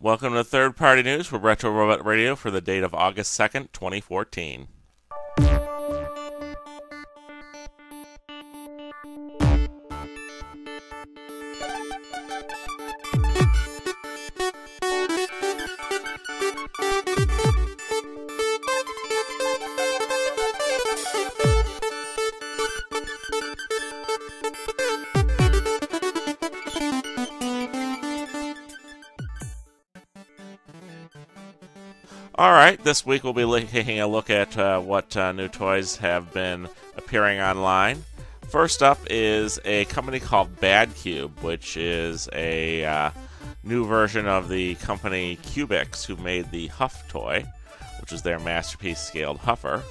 Welcome to Third Party News for Retro Robot Radio for the date of August 2nd, 2014. Alright, this week we'll be taking a look at what new toys have been appearing online. First up is a company called Badcube, which is a new version of the company Cubix, who made the Huff toy, which is their masterpiece scaled Huffer.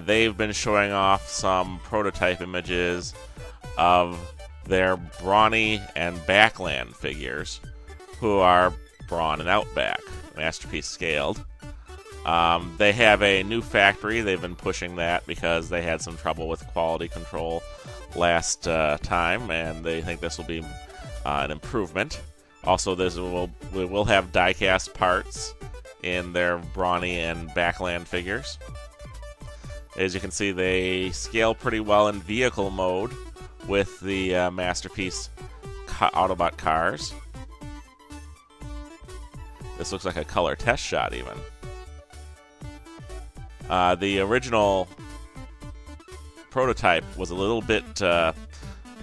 They've been showing off some prototype images of their Brawny and Backland figures, who are Brawn and Outback, masterpiece scaled. They have a new factory. They've been pushing that because they had some trouble with quality control last time, and they think this will be an improvement. Also, we will have die-cast parts in their Brawny and Backland figures. As you can see, they scale pretty well in vehicle mode with the masterpiece Autobot cars. This looks like a color test shot, even. The original prototype was a little bit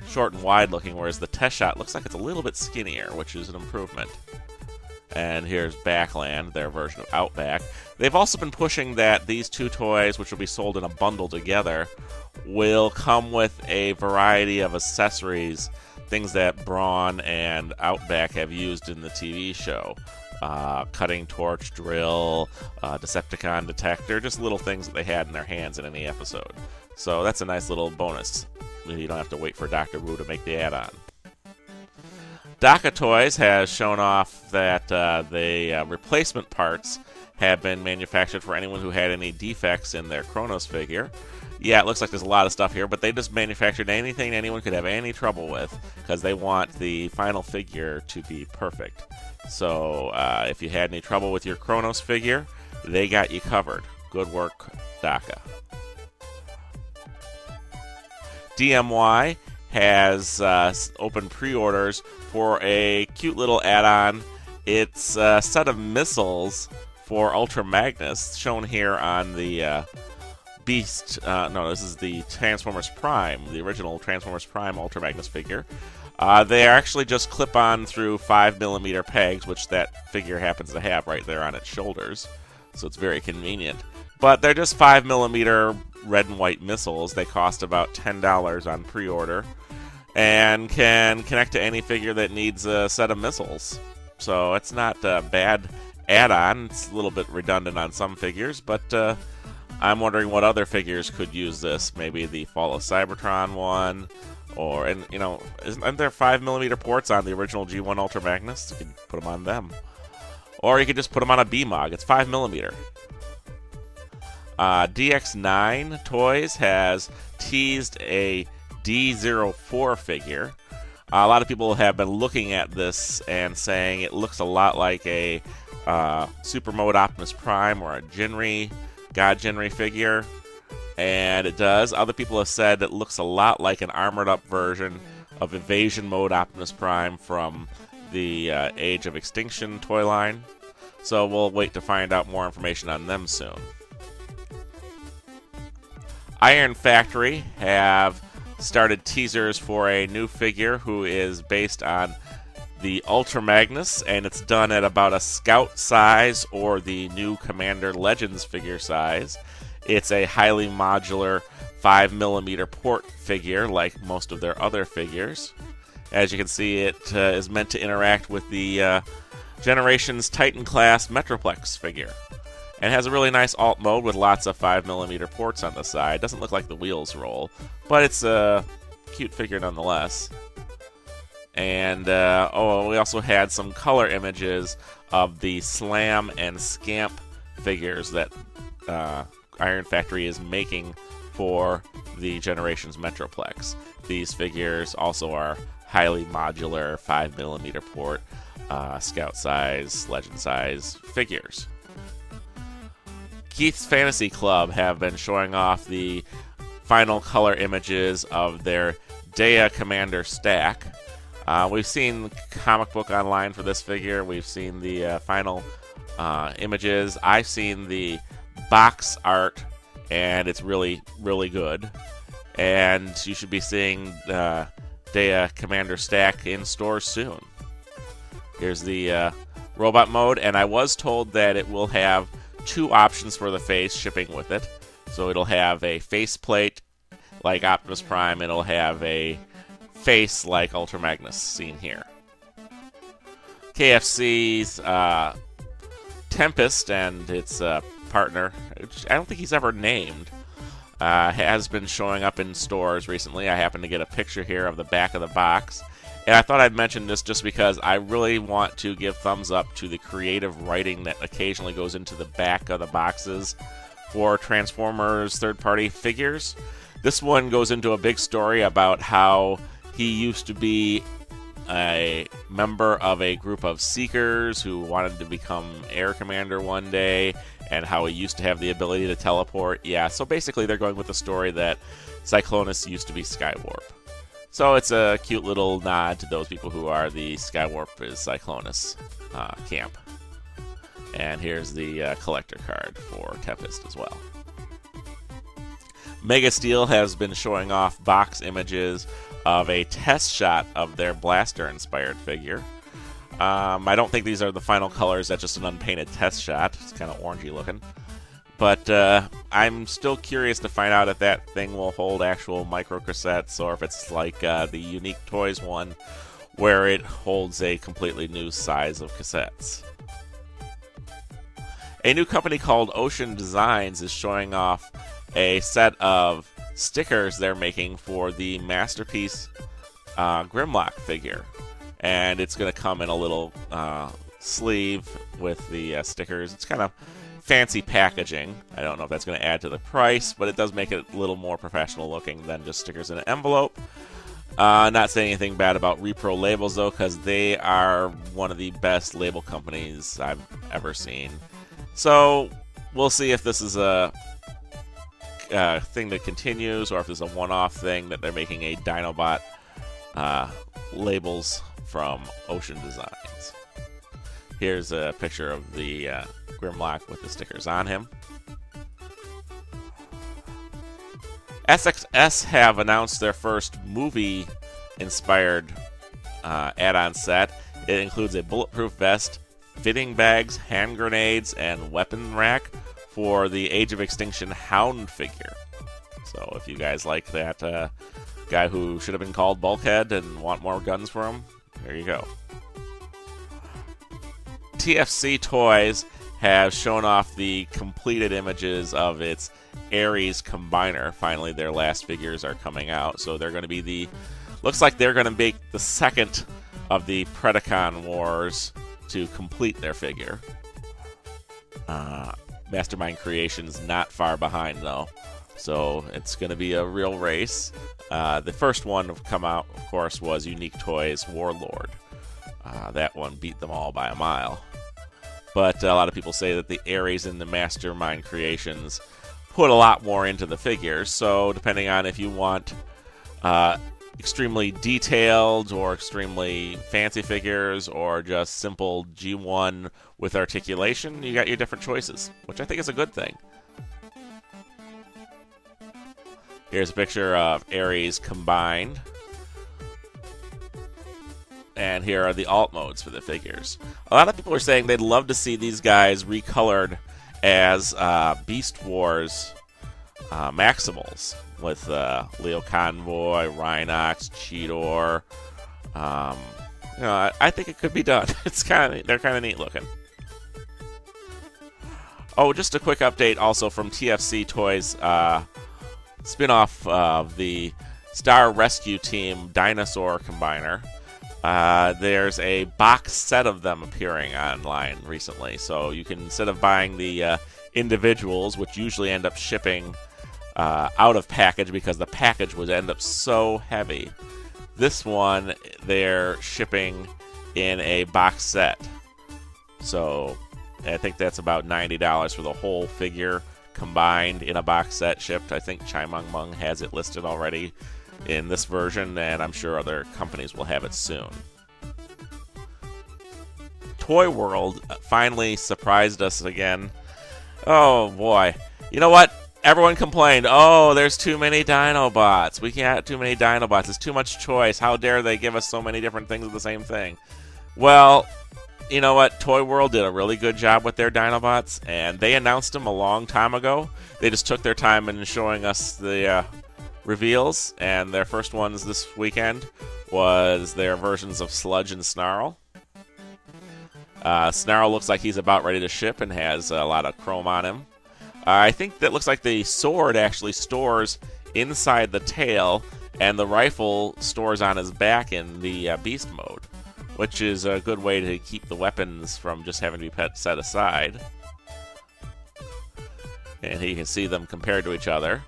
short and wide looking, whereas the test shot looks like it's a little bit skinnier, which is an improvement. And here's Backland, their version of Outback. They've also been pushing that these two toys, which will be sold in a bundle together, will come with a variety of accessories, things that Brawn and Outback have used in the TV show. Cutting torch, drill, Decepticon detector, just little things that they had in their hands in any episode. So that's a nice little bonus. You don't have to wait for Dr. Wu to make the add-on. Daca Toys has shown off that the replacement parts have been manufactured for anyone who had any defects in their Kronos figure. Yeah, it looks like there's a lot of stuff here, but they just manufactured anything anyone could have any trouble with because they want the final figure to be perfect. So if you had any trouble with your Kronos figure, they got you covered. Good work, Daca. DMY has opened pre-orders for a cute little add-on. It's a set of missiles for Ultra Magnus, shown here on the Beast. No, this is the Transformers Prime, the original Transformers Prime Ultra Magnus figure. They are actually just clip-on through 5mm pegs, which that figure happens to have right there on its shoulders, so it's very convenient. But they're just 5mm red and white missiles. They cost about $10 on pre-order, and can connect to any figure that needs a set of missiles. So it's not a bad add-on. It's a little bit redundant on some figures, but I'm wondering what other figures could use this. Maybe the Fall of Cybertron one, or, and you know, aren't there 5mm ports on the original G1 Ultra Magnus? You could put them on them. Or you could just put them on a B-Mog. It's 5mm. DX9 Toys has teased a D04 figure. A lot of people have been looking at this and saying it looks a lot like a Super Mode Optimus Prime or a Jinri, God Jinri figure. And it does. Other people have said it looks a lot like an armored up version of Invasion Mode Optimus Prime from the Age of Extinction toy line. So we'll wait to find out more information on them soon. Iron Factory have started teasers for a new figure who is based on the Ultra Magnus, and it's done at about a Scout size or the new Commander Legends figure size. It's a highly modular 5mm port figure like most of their other figures. As you can see, it is meant to interact with the Generations Titan class Metroplex figure. And has a really nice alt mode with lots of 5mm ports on the side. Doesn't look like the wheels roll, but it's a cute figure nonetheless. And we also had some color images of the Slam and Scamp figures that Iron Factory is making for the Generations Metroplex. These figures also are highly modular 5mm port, scout size, legend size figures. Keith's Fantasy Club have been showing off the final color images of their Daca Commander stack. We've seen comic book online for this figure. We've seen the final images. I've seen the box art, and it's really, really good. And you should be seeing Daca Commander stack in stores soon. Here's the robot mode, and I was told that it will have 2 options for the face shipping with it. So it'll have a faceplate like Optimus Prime, and it'll have a face like Ultra Magnus seen here. KFC's Tempest and its partner, which I don't think he's ever named, has been showing up in stores recently. I happen to get a picture here of the back of the box. And I thought I'd mention this just because I really want to give thumbs up to the creative writing that occasionally goes into the back of the boxes for Transformers third-party figures. This one goes into a big story about how he used to be a member of a group of Seekers who wanted to become Air Commander one day, and how he used to have the ability to teleport. Yeah, so basically they're going with the story that Cyclonus used to be Skywarp. So it's a cute little nod to those people who are the Skywarp is Cyclonus camp. And here's the collector card for Tempest as well. Mega Steel has been showing off box images of a test shot of their Blaster-inspired figure. I don't think these are the final colors. That's just an unpainted test shot. It's kind of orangey looking. But I'm still curious to find out if that thing will hold actual micro cassettes, or if it's like the Unique Toys one, where it holds a completely new size of cassettes. A new company called Ocean Designs is showing off a set of stickers they're making for the Masterpiece Grimlock figure. And it's going to come in a little sleeve with the stickers. It's kind of fancy packaging. I don't know if that's going to add to the price, but it does make it a little more professional looking than just stickers in an envelope. Not saying anything bad about Repro Labels, though, because they are one of the best label companies I've ever seen. So we'll see if this is a thing that continues, or if this is a one-off thing that they're making a Dinobot labels from Ocean Designs. Here's a picture of the Grimlock with the stickers on him. SXS have announced their first movie-inspired add-on set. It includes a bulletproof vest, fitting bags, hand grenades, and weapon rack for the Age of Extinction Hound figure. So if you guys like that guy who should have been called Bulkhead and want more guns for him, there you go. TFC Toys have shown off the completed images of its Ares Combiner. Finally, their last figures are coming out, so they're going to be the... Looks like they're going to make the second of the Predacon Wars to complete their figure. Mastermind Creations not far behind, though, so it's going to be a real race. The first one to come out, of course, was Unique Toys Warlord. That one beat them all by a mile. But a lot of people say that the Ares and the Mastermind Creations put a lot more into the figures, so depending on if you want extremely detailed or extremely fancy figures, or just simple G1 with articulation, you got your different choices, which I think is a good thing. Here's a picture of Ares combined. And here are the alt modes for the figures. A lot of people are saying they'd love to see these guys recolored as Beast Wars Maximals, with Leo Convoy, Rhinox, Cheetor. You know, I think it could be done. They're kind of neat looking. Oh, just a quick update also from TFC Toys spin-off of the Star Rescue Team Dinosaur Combiner. There's a box set of them appearing online recently, so you can, instead of buying the individuals, which usually end up shipping out of package because the package would end up so heavy, This one they're shipping in a box set. So I think that's about $90 for the whole figure combined in a box set shipped. I think Chimong Mung has it listed already in this version, and I'm sure other companies will have it soon. Toyworld finally surprised us again. Oh boy. You know what? Everyone complained, oh, there's too many Dinobots. We can't have too many Dinobots. It's too much choice. How dare they give us so many different things of the same thing? Well, you know what? Toyworld did a really good job with their Dinobots, and they announced them a long time ago. They just took their time in showing us the reveals, and their first ones this weekend was their versions of Sludge and Snarl. Snarl looks like he's about ready to ship and has a lot of chrome on him. I think that looks like the sword actually stores inside the tail, and the rifle stores on his back in the beast mode, which is a good way to keep the weapons from just having to be set aside. And you can see them compared to each other.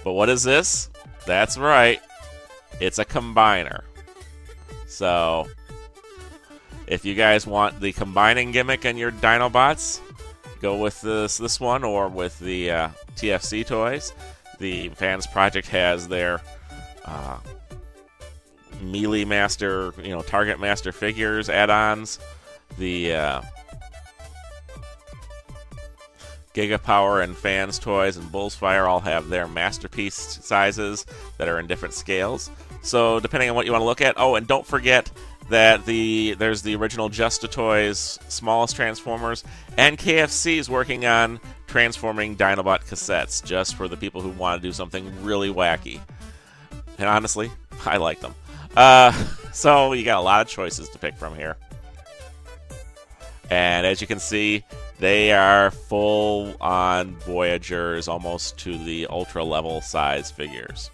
But what is this? That's right. It's a combiner. So, if you guys want the combining gimmick in your Dinobots, go with this one or with the TFC toys. The Fans Project has their Melee Master, Target Master figures, add-ons. The Gigapower and Fans toys and Bullsfire all have their masterpiece sizes that are in different scales. So depending on what you want to look at. Oh, and don't forget that there's the original Justa Toys smallest Transformers, and KFC's working on transforming Dinobot cassettes just for the people who want to do something really wacky. And honestly, I like them. So you got a lot of choices to pick from here. And as you can see, they are full-on Voyagers, almost to the ultra-level size figures.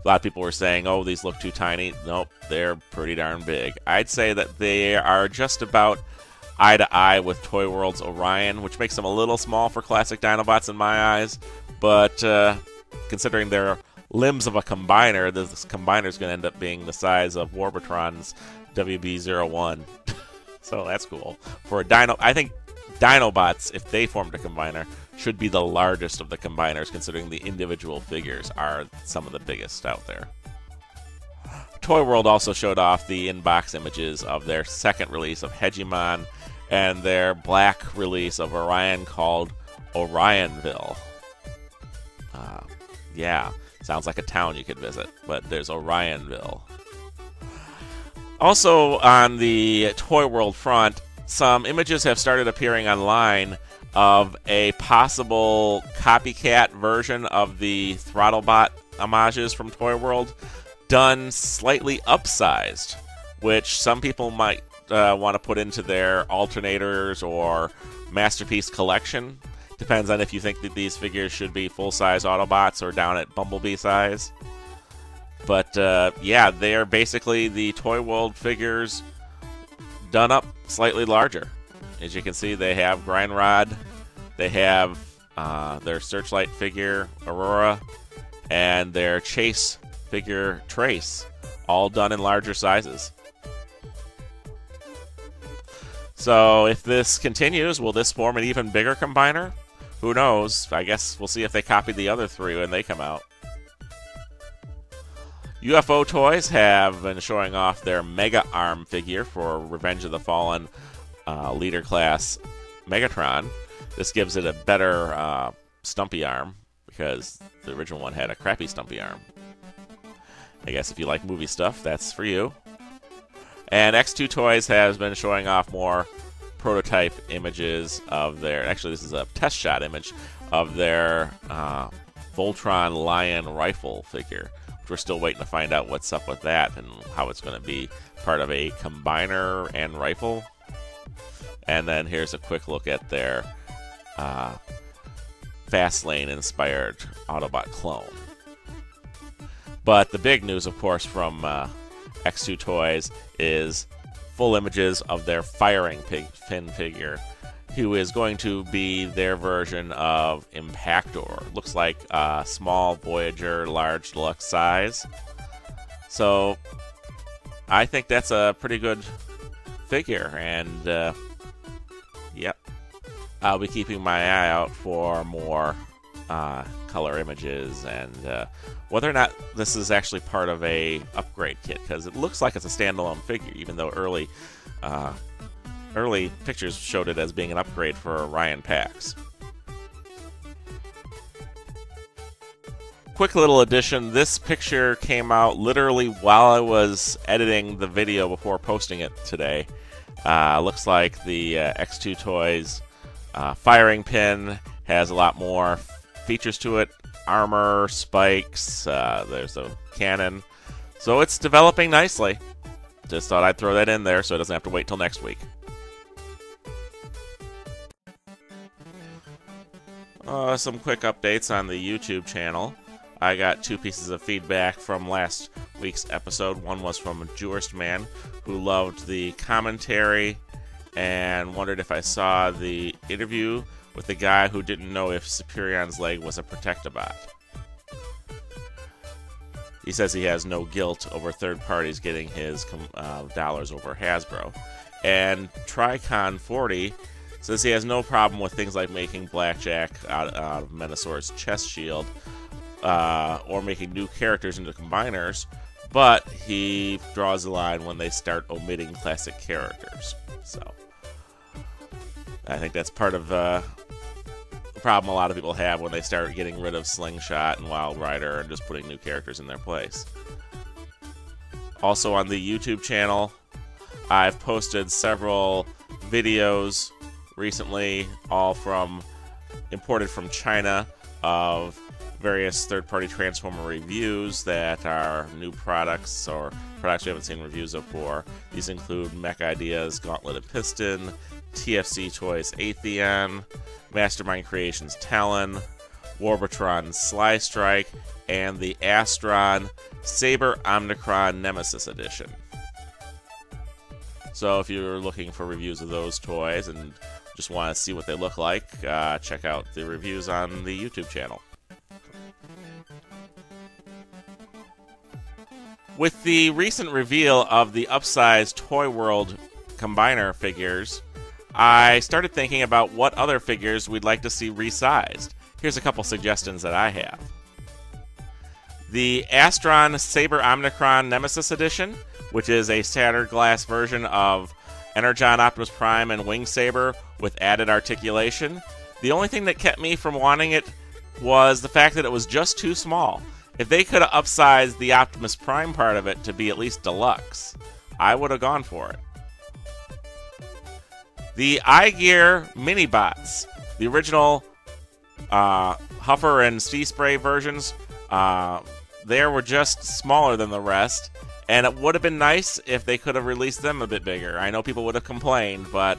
A lot of people were saying, oh, these look too tiny. Nope, they're pretty darn big. I'd say that they are just about eye-to-eye with Toyworld's Orion, which makes them a little small for classic Dinobots in my eyes. But considering they're limbs of a combiner, this combiner is going to end up being the size of Warbotron's WB-01. So that's cool. For a Dino, I think Dinobots, if they formed a combiner, should be the largest of the combiners, considering the individual figures are some of the biggest out there. Toyworld also showed off the in-box images of their second release of Hegemon and their black release of Orion called Orionville. Yeah, sounds like a town you could visit, but there's Orionville. Also on the Toyworld front, some images have started appearing online of a possible copycat version of the Throttlebot homages from Toyworld, done slightly upsized, which some people might want to put into their alternators or masterpiece collection. Depends on if you think that these figures should be full-size Autobots or down at Bumblebee size. But yeah, they are basically the Toyworld figures done up slightly larger. As you can see, they have Grindrod, they have their Searchlight figure, Aurora, and their Chase figure, Trace, all done in larger sizes. So if this continues, will this form an even bigger combiner? Who knows? I guess we'll see if they copy the other three when they come out. UFO Toys have been showing off their Mega Arm figure for Revenge of the Fallen Leader Class Megatron. This gives it a better stumpy arm, because the original one had a crappy stumpy arm. I guess if you like movie stuff, that's for you. And X2 Toys has been showing off more prototype images of their... Actually, this is a test shot image of their Voltron Lion rifle figure. We're still waiting to find out what's up with that and how it's going to be part of a combiner and rifle. And then here's a quick look at their Fastlane-inspired Autobot clone. But the big news, of course, from X2 Toys is full images of their Firing Pin figure, who is going to be their version of Impactor. Looks like a small Voyager, large deluxe size. So I think that's a pretty good figure, and yep, I'll be keeping my eye out for more color images and whether or not this is actually part of a upgrade kit, because it looks like it's a standalone figure, even though early pictures showed it as being an upgrade for Orion packs. Quick little addition, this picture came out literally while I was editing the video before posting it today. Looks like the X2 Toys firing pin has a lot more features to it. Armor, spikes, there's a cannon. So it's developing nicely. Just thought I'd throw that in there so it doesn't have to wait till next week. Some quick updates on the YouTube channel. I got 2 pieces of feedback from last week's episode. One was from a Jurist Man who loved the commentary and wondered if I saw the interview with the guy who didn't know if Superion's leg was a Protectobot. He says he has no guilt over third parties getting his dollars over Hasbro. And Tricon40 says he has no problem with things like making Blackjack out of Menosaur's chest shield, or making new characters into combiners, but he draws the line when they start omitting classic characters. So I think that's part of the problem a lot of people have when they start getting rid of Slingshot and Wild Rider and just putting new characters in their place. Also on the YouTube channel, I've posted several videos recently, all imported from China, of various third-party Transformer reviews that are new products or products we haven't seen reviews of before. These include Mech Ideas Gauntleted Piston, TFC Toys Atheon, Mastermind Creations Talon, Warbotron Sly Strike, and the Astron Saber Omnicron Nemesis Edition. So if you're looking for reviews of those toys and just want to see what they look like, check out the reviews on the YouTube channel. With the recent reveal of the upsized Toyworld combiner figures, I started thinking about what other figures we'd like to see resized. Here's a couple suggestions that I have. The Astron Saber Omnicron Nemesis Edition, which is a shattered glass version of Energon Optimus Prime and Wing Saber with added articulation. The only thing that kept me from wanting it was the fact that it was just too small. If they could have upsized the Optimus Prime part of it to be at least deluxe, I would have gone for it. The iGear Minibots, the original Huffer and Sea Spray versions, they were just smaller than the rest, and it would have been nice if they could have released them a bit bigger. I know people would have complained, but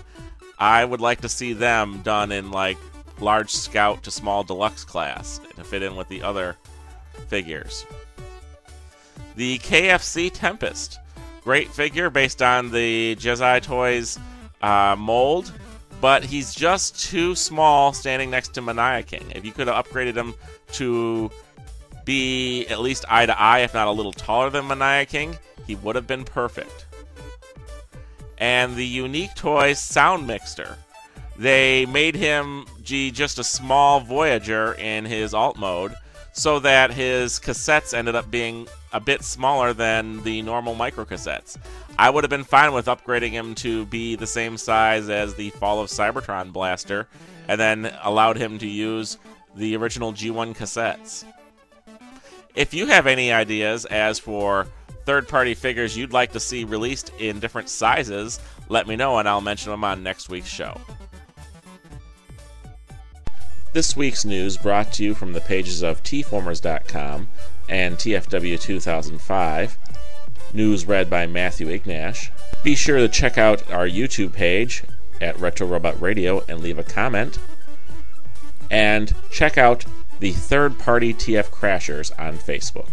I would like to see them done in like large Scout to small Deluxe class to fit in with the other figures. The KFC Tempest, great figure based on the Jedi Toys mold, but he's just too small standing next to Mania King. If you could have upgraded him to be at least eye to eye, if not a little taller than Mania King, he would have been perfect. And the Unique Toys Sound Mixer. They made him just a small Voyager in his alt mode, so that his cassettes ended up being a bit smaller than the normal micro cassettes. I would have been fine with upgrading him to be the same size as the Fall of Cybertron blaster, and then allowed him to use the original G1 cassettes. If you have any ideas as for third-party figures you'd like to see released in different sizes, let me know and I'll mention them on next week's show. This week's news brought to you from the pages of tformers.com and TFW 2005. News read by Matthew Ignash. Be sure to check out our YouTube page at Retro Robot Radio and leave a comment. And check out the third-party TF Crashers on Facebook.